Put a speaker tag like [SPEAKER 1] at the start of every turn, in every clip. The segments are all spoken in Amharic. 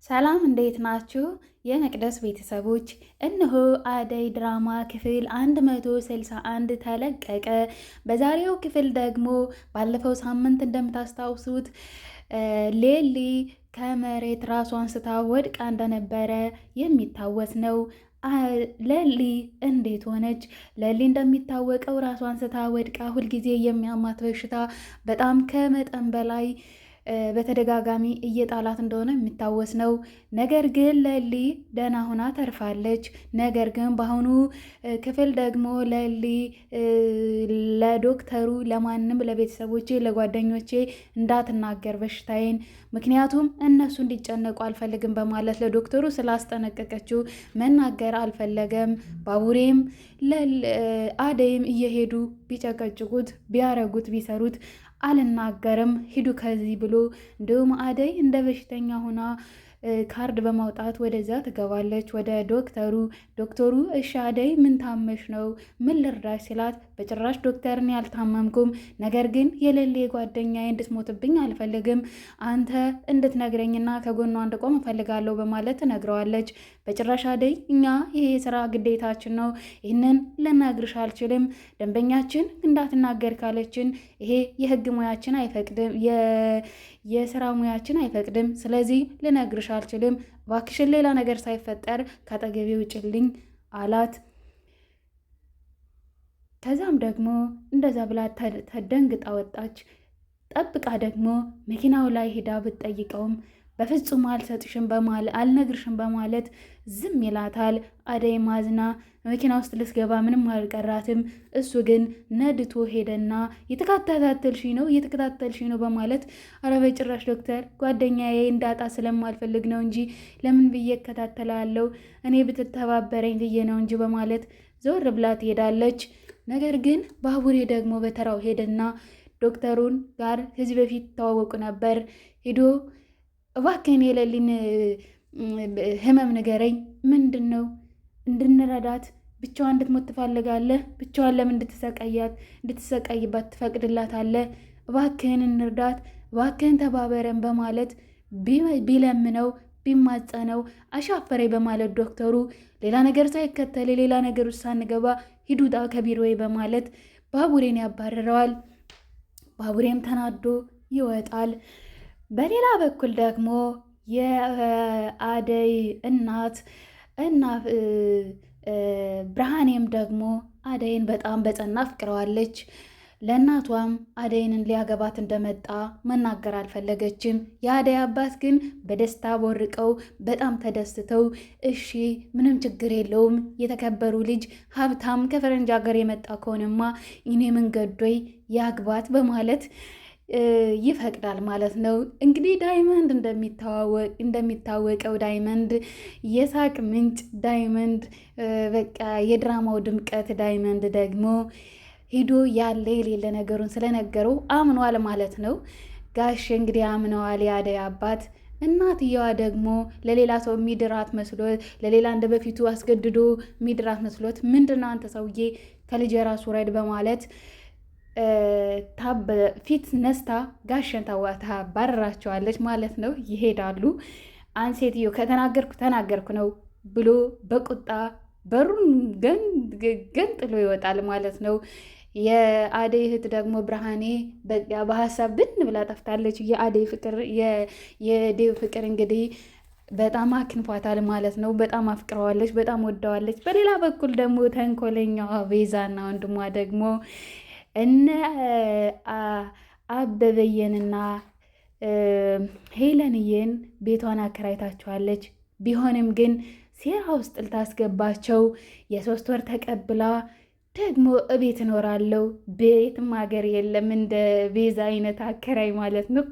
[SPEAKER 1] ሰላም እንዴት ናችሁ? የመቅደስ ቤተሰቦች እነሆ አደይ ድራማ ክፍል 161 ተለቀቀ። በዛሬው ክፍል ደግሞ ባለፈው ሳምንት እንደምታስታውሱት ሌሊ ከመሬት ራሷን ስታ ወድቃ እንደነበረ የሚታወስ ነው። ሌሊ እንዴት ሆነች? ሌሊ እንደሚታወቀው ራሷን ስታ ወድቃ ሁልጊዜ የሚያማት በሽታ በጣም ከመጠን በላይ በተደጋጋሚ እየጣላት እንደሆነ የሚታወስ ነው። ነገር ግን ሌሊ ደህና ሆና ተርፋለች። ነገር ግን በአሁኑ ክፍል ደግሞ ሌሊ ለዶክተሩ፣ ለማንም፣ ለቤተሰቦቼ፣ ለጓደኞቼ እንዳትናገር በሽታዬን፣ ምክንያቱም እነሱ እንዲጨነቁ አልፈልግም በማለት ለዶክተሩ ስላስጠነቀቀችው መናገር አልፈለገም። ባቡሬም አደይም እየሄዱ ቢጨቀጭቁት፣ ቢያረጉት፣ ቢሰሩት አልናገርም ሂዱ ከዚህ ብሎ እንዲሁም አደይ እንደ በሽተኛ ሆና ካርድ በማውጣት ወደዚያ ትገባለች ወደ ዶክተሩ እሺ አደይ ምን ታመሽ ነው? ምን ልርዳሽ ሲላት በጭራሽ ዶክተርን ያልታመምኩም፣ ነገር ግን የሌሊ ጓደኛዬ እንድትሞትብኝ አልፈልግም፣ አንተ እንድትነግረኝና ከጎኗ እንድቆም እፈልጋለሁ በማለት ትነግረዋለች። በጭራሽ አደይ እኛ ይሄ የስራ ግዴታችን ነው፣ ይህንን ልነግርሽ አልችልም፣ ደንበኛችን እንዳትናገር ካለችን ይሄ የህግ ሙያችን አይፈቅድም፣ የስራ ሙያችን አይፈቅድም፣ ስለዚህ ልነግርሽ አልችልም፣ እባክሽን ሌላ ነገር ሳይፈጠር ከአጠገቤ ውጭልኝ አላት። ከዛም ደግሞ እንደዛ ብላ ተደንግጣ ወጣች። ጠብቃ ደግሞ መኪናው ላይ ሄዳ ብትጠይቀውም በፍጹም አልነግርሽም በማለት ዝም ይላታል። አደይ ማዝና መኪና ውስጥ ልትገባ ምንም አልቀራትም። እሱ ግን ነድቶ ሄደና እየተከታተልሽ ነው በማለት ኧረ በጭራሽ ዶክተር ጓደኛዬ እንዳጣ ስለማልፈልግ ነው እንጂ ለምን ብዬ እከታተላለሁ፣ እኔ ብትተባበረኝ ብዬ ነው እንጂ በማለት ዘወር ብላ ትሄዳለች። ነገር ግን ባቡሬ ደግሞ በተራው ሄደና ዶክተሩን ጋር ከዚህ በፊት ተዋወቁ ነበር። ሄዶ እባክህን የሌሊን ህመም ንገረኝ፣ ምንድን ነው እንድንረዳት፣ ብቻዋን እንድትሞት ትፈልጋለህ? ብቻዋን ለምን እንድትሰቃይባት ትፈቅድላታለህ? እባክህን እንርዳት፣ እባክህን ተባበረን በማለት ቢለምነው ቢማጸነው አሻፈሬ በማለት ዶክተሩ ሌላ ነገር ሳይከተል ሌላ ነገር ውስጥ ሳንገባ ሂዱጣ ከቢሮዬ በማለት ባቡሬን ያባርረዋል። ባቡሬም ተናዶ ይወጣል። በሌላ በኩል ደግሞ የአደይ እናት እና ብርሃኔም ደግሞ አደይን በጣም በጸና አፍቅረዋለች። ለእናቷም አደይን ሊያገባት እንደመጣ መናገር አልፈለገችም። የአደይ አባት ግን በደስታ ቦርቀው በጣም ተደስተው እሺ ምንም ችግር የለውም የተከበሩ ልጅ ሀብታም ከፈረንጅ ሀገር የመጣ ከሆነማ እኔ መንገዶይ ያግባት በማለት ይፈቅዳል ማለት ነው። እንግዲህ ዳይመንድ እንደሚታወቀው ዳይመንድ የሳቅ ምንጭ፣ ዳይመንድ በቃ የድራማው ድምቀት፣ ዳይመንድ ደግሞ ሂዶ ያለ የሌለ ነገሩን ስለነገረው አምኗል ማለት ነው። ጋሽ እንግዲህ አምነዋል የአደይ አባት። እናትየዋ ደግሞ ለሌላ ሰው ሚድራት መስሎት ለሌላ እንደ በፊቱ አስገድዶ ሚድራት መስሎት ምንድነው አንተ ሰውዬ ከልጅ የራሱ ረድ በማለት ፊት ነስታ ጋሸን ታባረራቸዋለች ማለት ነው። ይሄዳሉ። አንድ ሴትዮ ተናገርኩ ነው ብሎ በቁጣ በሩን ገንጥሎ ይወጣል ማለት ነው። የአደይ እህት ደግሞ ብርሃኔ በሀሳብ ብን ብላ ጠፍታለች። የዴቭ ፍቅር እንግዲህ በጣም አክንፏታል ማለት ነው። በጣም አፍቅረዋለች፣ በጣም ወደዋለች። በሌላ በኩል ደግሞ ተንኮለኛዋ ቤዛና ወንድሟ ደግሞ እነ አበበየንና ሄለንዬን ቤቷን አከራይታቸዋለች። ቢሆንም ግን ሴራ ውስጥ ልታስገባቸው የ3 ወር ተቀብላ ደግሞ እቤት እኖራለሁ ቤትም ሀገር የለም እንደ ቤዛ አይነት አከራይ ማለት ነው።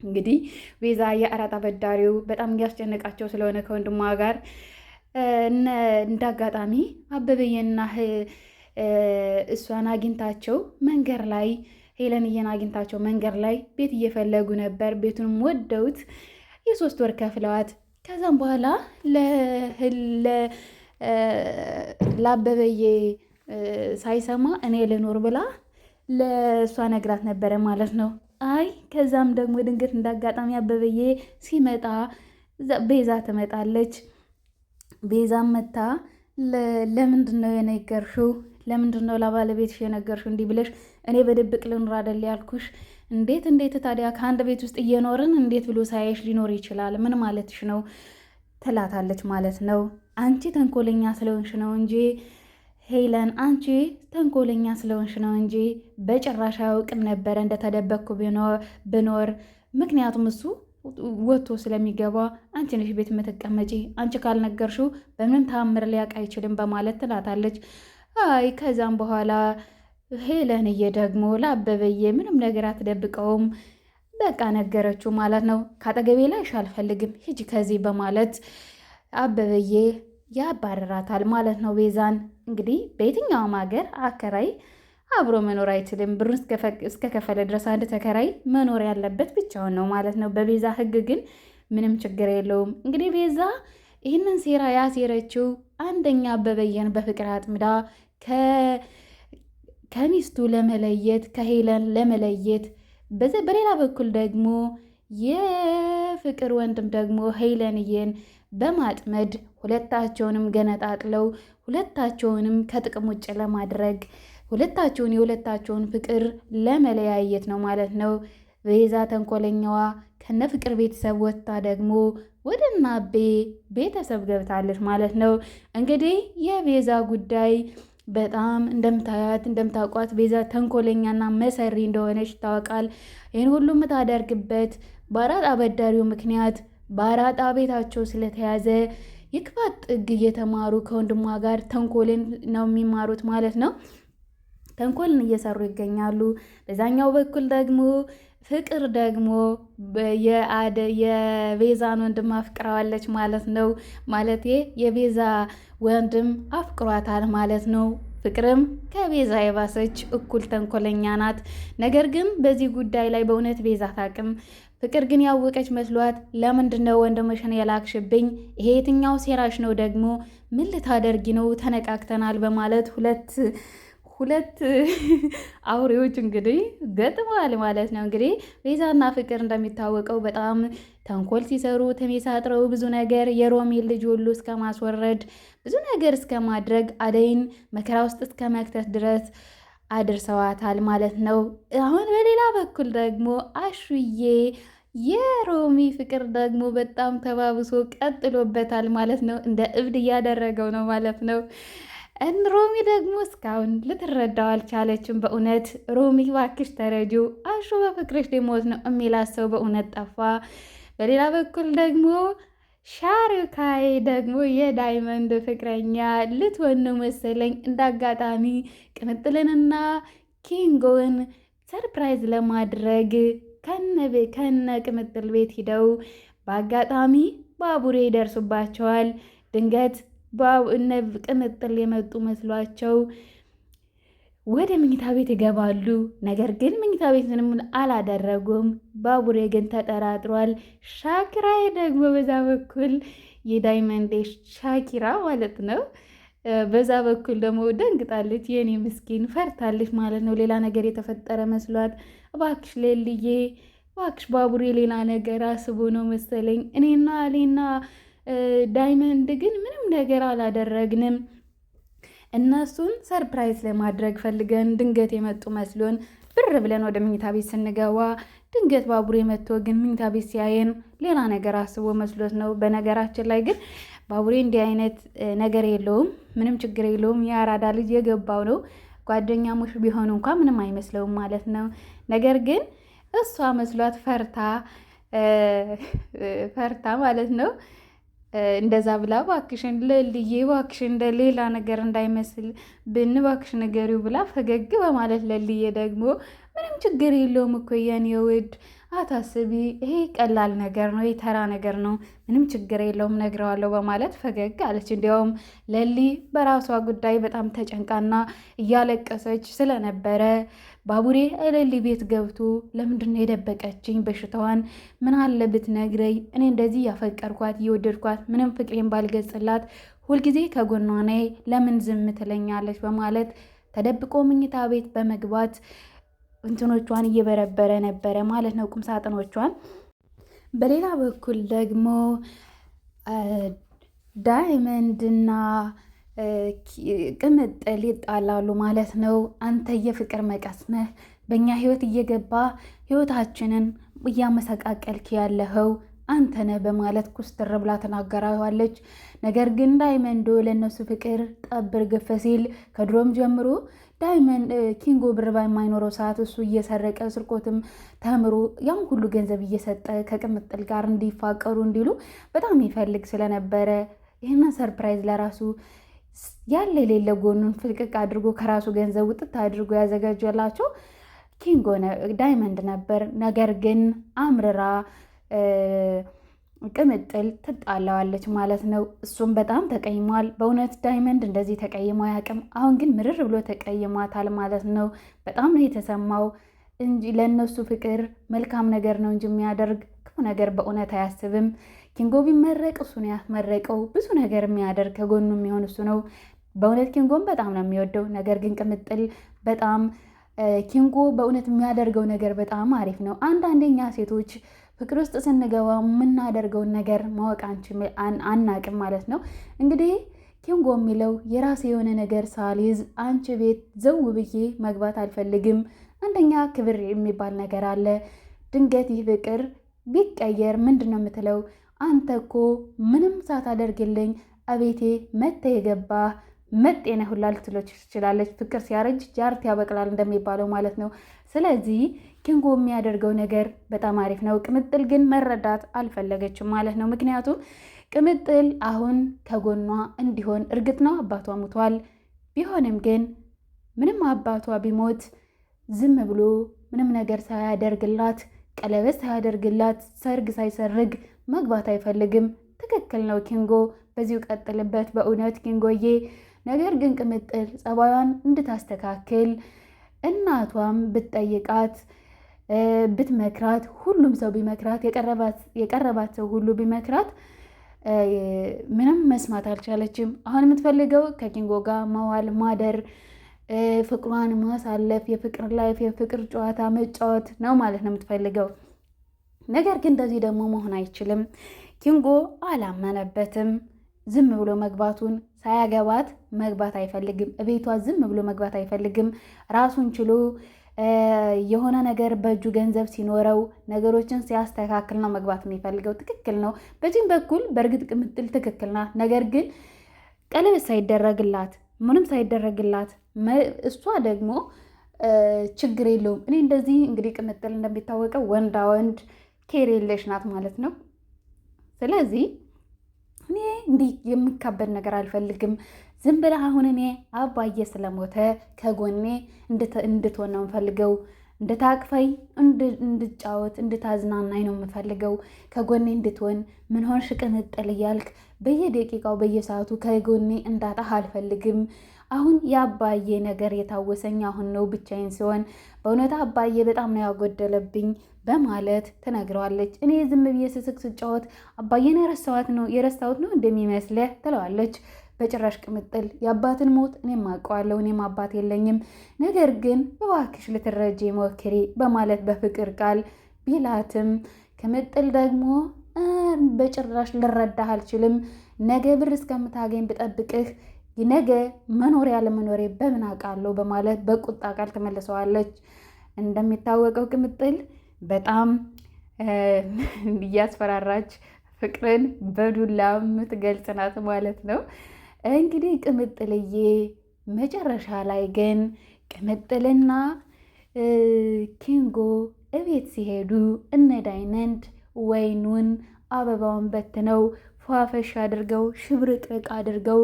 [SPEAKER 1] እንግዲህ ቤዛ የአራጣ በዳሪው በጣም እያስጨነቃቸው ስለሆነ ከወንድሟ ጋር እንደ አጋጣሚ አበበየንና እሷን አግኝታቸው መንገድ ላይ ሄለንዬን አግኝታቸው መንገድ ላይ ቤት እየፈለጉ ነበር። ቤቱንም ወደውት የ3 ወር ከፍለዋት ከዛም በኋላ ለአበበዬ ሳይሰማ እኔ ልኖር ብላ ለእሷ ነግራት ነበረ ማለት ነው። አይ ከዛም ደግሞ ድንገት እንዳጋጣሚ አበበዬ ሲመጣ ቤዛ ትመጣለች። ቤዛም መታ ለምንድን ነው የነገርሽው? ለምንድን ነው ለባለቤትሽ የነገርሽው? እንዲህ ብለሽ እኔ በድብቅ ልኑር አይደል ያልኩሽ? እንዴት ታዲያ ከአንድ ቤት ውስጥ እየኖርን እንዴት ብሎ ሳያይሽ ሊኖር ይችላል? ምን ማለትሽ ነው? ትላታለች ማለት ነው። አንቺ ተንኮለኛ ስለሆንሽ ነው እንጂ ሄለን፣ አንቺ ተንኮለኛ ስለሆንሽ ነው እንጂ በጭራሽ አያውቅም ነበረ እንደተደበቅኩ ብኖር። ምክንያቱም እሱ ወጥቶ ስለሚገባ አንቺ ነሽ ቤት የምትቀመጪ፣ አንቺ ካልነገርሽው በምንም ተአምር ሊያውቅ አይችልም በማለት ትላታለች። አይ ከዛም በኋላ ሄለንዬ ደግሞ ለአበበዬ ምንም ነገር አትደብቀውም፣ በቃ ነገረችው ማለት ነው። ካጠገቤ ላይሽ አልፈልግም፣ ሂጂ ከዚህ በማለት አበበዬ ያባረራታል ማለት ነው። ቤዛን እንግዲህ በየትኛውም ሀገር አከራይ አብሮ መኖር አይችልም። ብሩን እስከከፈለ ድረስ አንድ ተከራይ መኖር ያለበት ብቻውን ነው ማለት ነው። በቤዛ ሕግ ግን ምንም ችግር የለውም። እንግዲህ ቤዛ ይህንን ሴራ ያሴረችው አንደኛ አበበየን በፍቅር አጥምዳ ከሚስቱ ለመለየት ከሄለን ለመለየት፣ በሌላ በኩል ደግሞ የፍቅር ወንድም ደግሞ ሄለንዬን በማጥመድ ሁለታቸውንም ገነጣጥለው ሁለታቸውንም ከጥቅም ውጭ ለማድረግ የሁለታቸውን ፍቅር ለመለያየት ነው ማለት ነው። ቤዛ ተንኮለኛዋ ከነ ፍቅር ቤተሰብ ወጥታ ደግሞ ወደ እናቤ ቤተሰብ ገብታለች ማለት ነው። እንግዲህ የቤዛ ጉዳይ በጣም እንደምታውቋት ቤዛ ተንኮለኛና መሰሪ እንደሆነች ይታወቃል። ይህን ሁሉ የምታደርግበት በአራጣ አበዳሪው ምክንያት በአራጣ ቤታቸው ስለተያዘ የክፋት ጥግ እየተማሩ ከወንድሟ ጋር ተንኮልን ነው የሚማሩት ማለት ነው። ተንኮልን እየሰሩ ይገኛሉ። በዛኛው በኩል ደግሞ ፍቅር ደግሞ የቤዛን ወንድም አፍቅረዋለች ማለት ነው። ማለት የቤዛ ወንድም አፍቅሯታል ማለት ነው። ፍቅርም ከቤዛ የባሰች እኩል ተንኮለኛ ናት። ነገር ግን በዚህ ጉዳይ ላይ በእውነት ቤዛ ታቅም። ፍቅር ግን ያወቀች መስሏት ለምንድነው ወንድምሽን የላክሽብኝ? ይሄ የትኛው ሴራሽ ነው? ደግሞ ምን ልታደርጊ ነው? ተነቃቅተናል በማለት ሁለት አውሬዎች እንግዲህ ገጥመዋል ማለት ነው። እንግዲህ ቤዛና ፍቅር እንደሚታወቀው በጣም ተንኮል ሲሰሩ ተመሳጥረው ብዙ ነገር የሮሚን ልጅ ሁሉ እስከ ማስወረድ ብዙ ነገር እስከ ማድረግ አደይን መከራ ውስጥ እስከ መክተት ድረስ አድርሰዋታል ማለት ነው። አሁን በሌላ በኩል ደግሞ አሹዬ የሮሚ ፍቅር ደግሞ በጣም ተባብሶ ቀጥሎበታል ማለት ነው። እንደ እብድ እያደረገው ነው ማለት ነው። ሮሚ ደግሞ እስካሁን ልትረዳው አልቻለችም። በእውነት ሮሚ እባክሽ ተረጂው፣ አሹ በፍቅርሽ ሊሞት ነው የሚላት ሰው በእውነት ጠፋ። በሌላ በኩል ደግሞ ሻሩካይ ደግሞ የዳይመንድ ፍቅረኛ ልትሆን መሰለኝ። እንደ አጋጣሚ ቅምጥልንና ኪንጎን ሰርፕራይዝ ለማድረግ ከነ ቅምጥል ቤት ሂደው በአጋጣሚ ባቡሬ ይደርሱባቸዋል። ድንገት እነ ቅምጥል የመጡ መስሏቸው ወደ መኝታ ቤት ይገባሉ። ነገር ግን መኝታ ቤትንም አላደረጉም። ባቡሬ ግን ተጠራጥሯል። ሻኪራዬ ደግሞ በዛ በኩል የዳይመንድ ሻኪራ ማለት ነው። በዛ በኩል ደግሞ ደንግጣለች። የኔ ምስኪን ፈርታለች ማለት ነው። ሌላ ነገር የተፈጠረ መስሏት እባክሽ ሌልዬ፣ እባክሽ ባቡሬ ሌላ ነገር አስቦ ነው መሰለኝ። እኔና ዳይመንድ ግን ምንም ነገር አላደረግንም። እነሱን ሰርፕራይዝ ለማድረግ ፈልገን ድንገት የመጡ መስሎን ብር ብለን ወደ መኝታ ቤት ስንገባ ድንገት ባቡሬ መጥቶ ግን መኝታ ቤት ሲያየን ሌላ ነገር አስቦ መስሎት ነው። በነገራችን ላይ ግን ባቡሬ እንዲህ አይነት ነገር የለውም፣ ምንም ችግር የለውም። የአራዳ ልጅ የገባው ነው። ጓደኛሞች ቢሆኑ እንኳ ምንም አይመስለውም ማለት ነው። ነገር ግን እሷ መስሏት ፈርታ ማለት ነው እንደዛ ብላ እባክሽን ለልዬ እባክሽን እንደ ሌላ ነገር እንዳይመስል እባክሽ ንገሪው ብላ ፈገግ በማለት ለልዬ ደግሞ ምንም ችግር የለውም እኮ የኔ ውድ አታስቢ፣ ይሄ ቀላል ነገር ነው፣ የተራ ነገር ነው፣ ምንም ችግር የለውም ነግረዋለሁ በማለት ፈገግ አለች። እንዲያውም ለሊ በራሷ ጉዳይ በጣም ተጨንቃና እያለቀሰች ስለነበረ ባቡሬ ለሊ ቤት ገብቶ ለምንድነው የደበቀችኝ በሽታዋን? ምን አለ ብትነግረኝ፣ እኔ እንደዚህ ያፈቀርኳት እየወደድኳት ምንም ፍቅሬን ባልገጽላት ሁልጊዜ ከጎኗ ነይ፣ ለምን ዝም ትለኛለች? በማለት ተደብቆ መኝታ ቤት በመግባት እንትኖቿን እየበረበረ ነበረ ማለት ነው፣ ቁምሳጥኖቿን። በሌላ በኩል ደግሞ ዳይመንድና ቅምጥል ይጣላሉ ማለት ነው። አንተ የፍቅር መቀስ ነህ፣ በእኛ ህይወት እየገባ ህይወታችንን እያመሰቃቀልክ ያለኸው አንተ ነህ በማለት ኩስትር ብላ ተናገራዋለች። ነገር ግን ዳይመንዶ ለእነሱ ፍቅር ጠብር ግፍ ሲል ከድሮም ጀምሮ ዳይመንድ ኪንጎ ብር በማይኖረው ሰዓት እሱ እየሰረቀ ስርቆትም ተምሮ ያም ሁሉ ገንዘብ እየሰጠ ከቅምጥል ጋር እንዲፋቀሩ እንዲሉ በጣም ይፈልግ ስለነበረ ይህንን ሰርፕራይዝ ለራሱ ያለ የሌለ ጎኑን ፍልቅቅ አድርጎ ከራሱ ገንዘብ ውጥት አድርጎ ያዘጋጀላቸው ኪንጎ ዳይመንድ ነበር። ነገር ግን አምርራ ቅምጥል ትጣላዋለች ማለት ነው። እሱም በጣም ተቀይሟል። በእውነት ዳይመንድ እንደዚህ ተቀይሞ አያውቅም። አሁን ግን ምርር ብሎ ተቀይሟታል ማለት ነው። በጣም ነው የተሰማው እንጂ ለእነሱ ፍቅር መልካም ነገር ነው እንጂ የሚያደርግ ክፉ ነገር በእውነት አያስብም። ኪንጎ ቢመረቅ እሱን ያስመረቀው ብዙ ነገር የሚያደርግ ከጎኑ የሚሆን እሱ ነው። በእውነት ኪንጎን በጣም ነው የሚወደው። ነገር ግን ቅምጥል በጣም ኪንጎ በእውነት የሚያደርገው ነገር በጣም አሪፍ ነው። አንዳንደኛ ሴቶች ፍቅር ውስጥ ስንገባ የምናደርገውን ነገር ማወቅ አናቅም ማለት ነው። እንግዲህ ኪንጎ የሚለው የራሴ የሆነ ነገር ሳልይዝ አንቺ ቤት ዘው ብዬ መግባት አልፈልግም። አንደኛ ክብር የሚባል ነገር አለ። ድንገት ይህ ፍቅር ቢቀየር ምንድን ነው የምትለው? አንተ እኮ ምንም ሳታደርግልኝ አቤቴ መተ የገባ መጤነ ሁላ ልትሎች ትችላለች። ፍቅር ሲያረጅ ጃርት ያበቅላል እንደሚባለው ማለት ነው። ስለዚህ ኪንጎ የሚያደርገው ነገር በጣም አሪፍ ነው። ቅምጥል ግን መረዳት አልፈለገችም ማለት ነው። ምክንያቱም ቅምጥል አሁን ከጎኗ እንዲሆን እርግጥ ነው አባቷ ሙቷል። ቢሆንም ግን ምንም አባቷ ቢሞት ዝም ብሎ ምንም ነገር ሳያደርግላት፣ ቀለበት ሳያደርግላት፣ ሰርግ ሳይሰርግ መግባት አይፈልግም። ትክክል ነው ኪንጎ፣ በዚሁ ቀጥልበት በእውነት ኪንጎዬ። ነገር ግን ቅምጥል ጸባዩን እንድታስተካክል እናቷም ብትጠይቃት ብትመክራት፣ ሁሉም ሰው ቢመክራት፣ የቀረባት ሰው ሁሉ ቢመክራት ምንም መስማት አልቻለችም። አሁን የምትፈልገው ከኪንጎ ጋር መዋል ማደር፣ ፍቅሯን ማሳለፍ፣ የፍቅር ላይፍ፣ የፍቅር ጨዋታ መጫወት ነው ማለት ነው የምትፈልገው። ነገር ግን እንደዚህ ደግሞ መሆን አይችልም። ኪንጎ አላመነበትም። ዝም ብሎ መግባቱን ሳያገባት መግባት አይፈልግም። እቤቷ ዝም ብሎ መግባት አይፈልግም። ራሱን ችሎ የሆነ ነገር በእጁ ገንዘብ ሲኖረው ነገሮችን ሲያስተካክል ነው መግባት የሚፈልገው። ትክክል ነው። በዚህም በኩል በእርግጥ ቅምጥል ትክክል ናት። ነገር ግን ቀለበት ሳይደረግላት ምንም ሳይደረግላት እሷ ደግሞ ችግር የለውም። እኔ እንደዚህ እንግዲህ ቅምጥል እንደሚታወቀው ወንዳ ወንድ ኬር የለሽ ናት ማለት ነው። ስለዚህ እኔ እንዲህ የሚካበድ ነገር አልፈልግም። ዝም ብለህ አሁን እኔ አባዬ ስለሞተ ከጎኔ እንድትሆን ነው የምፈልገው። እንድታቅፈኝ፣ እንድጫወት፣ እንድታዝናናኝ ነው የምፈልገው። ከጎኔ እንድትሆን ምን ሆንሽ ቅምጥል እያልክ በየደቂቃው በየሰዓቱ ከጎኔ እንዳጣህ አልፈልግም። አሁን የአባዬ ነገር የታወሰኝ አሁን ነው ብቻዬን ሲሆን፣ በእውነት አባዬ በጣም ነው ያጎደለብኝ በማለት ትነግረዋለች። እኔ ዝም ብዬ ስስቅ ስጫወት አባዬን የረሳሁት ነው እንደሚመስልህ ትለዋለች። በጭራሽ ቅምጥል፣ የአባትን ሞት እኔም አውቀዋለሁ፣ እኔም አባት የለኝም። ነገር ግን እባክሽ ልትረጂ ሞክሪ በማለት በፍቅር ቃል ቢላትም ቅምጥል ደግሞ በጭራሽ ልረዳህ አልችልም፣ ነገ ብር እስከምታገኝ ብጠብቅህ ነገ መኖሪያ ለመኖሬ በምን አውቃለሁ በማለት በቁጣ ቃል ትመልሰዋለች። እንደሚታወቀው ቅምጥል በጣም እያስፈራራች ፍቅርን በዱላ የምትገልጽ ናት ማለት ነው። እንግዲህ ቅምጥልዬ መጨረሻ ላይ ግን ቅምጥልና ኪንጎ እቤት ሲሄዱ እነ ዳይመንድ ወይኑን አበባውን በትነው ፏፈሽ አድርገው ሽብርቅርቅ አድርገው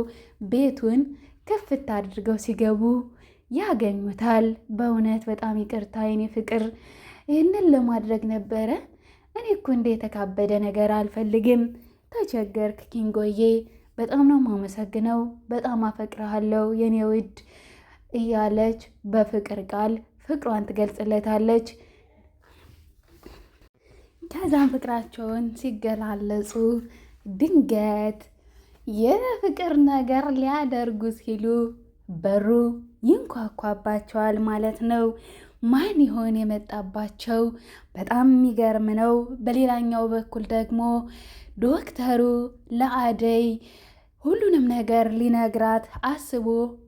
[SPEAKER 1] ቤቱን ከፍታ አድርገው ሲገቡ ያገኙታል። በእውነት በጣም ይቅርታ የኔ ፍቅር፣ ይህንን ለማድረግ ነበረ። እኔ እኮ እንደ የተካበደ ነገር አልፈልግም። ተቸገርክ ኪንጎዬ፣ በጣም ነው የማመሰግነው፣ በጣም አፈቅርሃለሁ የኔ ውድ እያለች በፍቅር ቃል ፍቅሯን ትገልጽለታለች። ከዛም ፍቅራቸውን ሲገላለጹ ድንገት የፍቅር ነገር ሊያደርጉ ሲሉ በሩ ይንኳኳባቸዋል ማለት ነው። ማን ይሆን የመጣባቸው? በጣም የሚገርም ነው። በሌላኛው በኩል ደግሞ ዶክተሩ ለአደይ ሁሉንም ነገር ሊነግራት አስቦ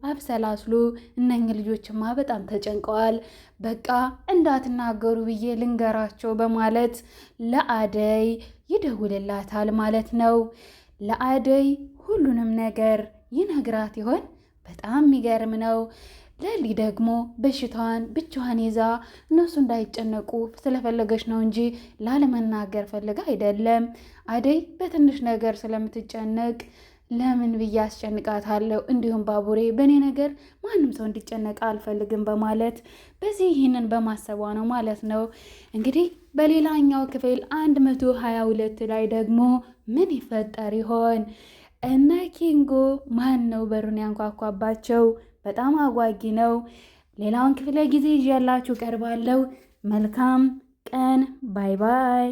[SPEAKER 1] አብሰላስሎ እነኝህ ልጆችማ በጣም ተጨንቀዋል፣ በቃ እንዳትናገሩ ብዬ ልንገራቸው በማለት ለአደይ ይደውልላታል ማለት ነው። ለአደይ ሁሉንም ነገር ይነግራት ይሆን? በጣም የሚገርም ነው። ለሊ ደግሞ በሽታዋን ብቻዋን ይዛ እነሱ እንዳይጨነቁ ስለፈለገች ነው እንጂ ላለመናገር ፈልጋ አይደለም። አደይ በትንሽ ነገር ስለምትጨነቅ ለምን ብዬ አስጨንቃታለሁ፣ እንዲሁም ባቡሬ በእኔ ነገር ማንም ሰው እንዲጨነቅ አልፈልግም በማለት በዚህ ይህንን በማሰቧ ነው ማለት ነው። እንግዲህ በሌላኛው ክፍል 122 ላይ ደግሞ ምን ይፈጠር ይሆን? እነ ኪንጎ ማን ነው በሩን ያንኳኳባቸው? በጣም አጓጊ ነው። ሌላውን ክፍለ ጊዜ ይዤላችሁ ቀርባለሁ። መልካም ቀን። ባይ ባይ።